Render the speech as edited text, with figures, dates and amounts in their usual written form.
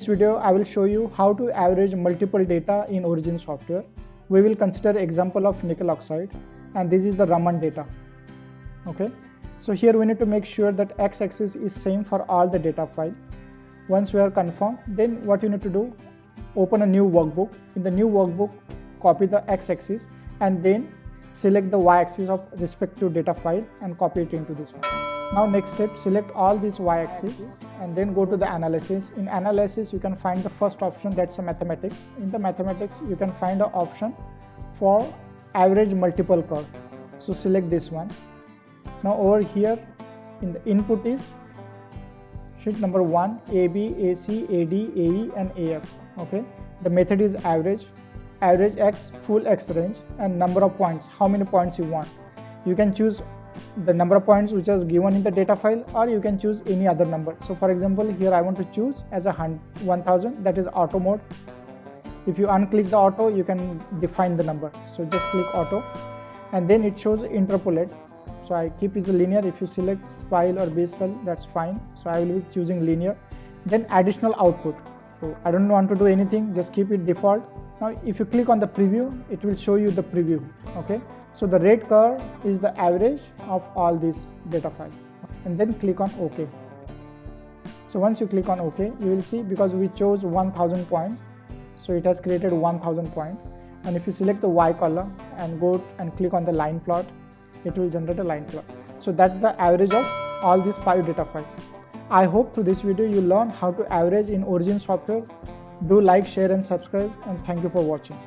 video, I will show you how to average multiple data in Origin software. We will consider example of nickel oxide, and this is the Raman data. Okay, so here we need to make sure that x-axis is same for all the data file. Once we are confirmed, then what you need to do, open a new workbook. In the new workbook, copy the x-axis and then select the y-axis of respective data file and copy it into this one. Now next step, select all these y-axis and then go to the analysis. In analysis, you can find the first option, that's the mathematics. In the mathematics, you can find the option for average multiple curve. So select this one. Now over here in the input is sheet number 1, AB, AC, AD, AE and AF. Okay, the method is average x, full x range, and number of points, how many points you want. You can choose the number of points which is given in the data file, or you can choose any other number. So for example, here I want to choose as a 1000, that is auto mode. If you unclick the auto, you can define the number. So just click auto and then it shows interpolate. So I keep it linear. If you select spile or base file, that's fine. So I will be choosing linear. Then additional output. So I don't want to do anything, just keep it default. Now if you click on the preview, it will show you the preview. Okay, so the red curve is the average of all these data files, and then click on OK. So once you click on OK, you will see, because we chose 1000 points, so it has created 1000 points. And if you select the Y column and go and click on the line plot, it will generate a line plot. So that's the average of all these 5 data files. I hope through this video you learn how to average in Origin software. Do like, share and subscribe, and thank you for watching.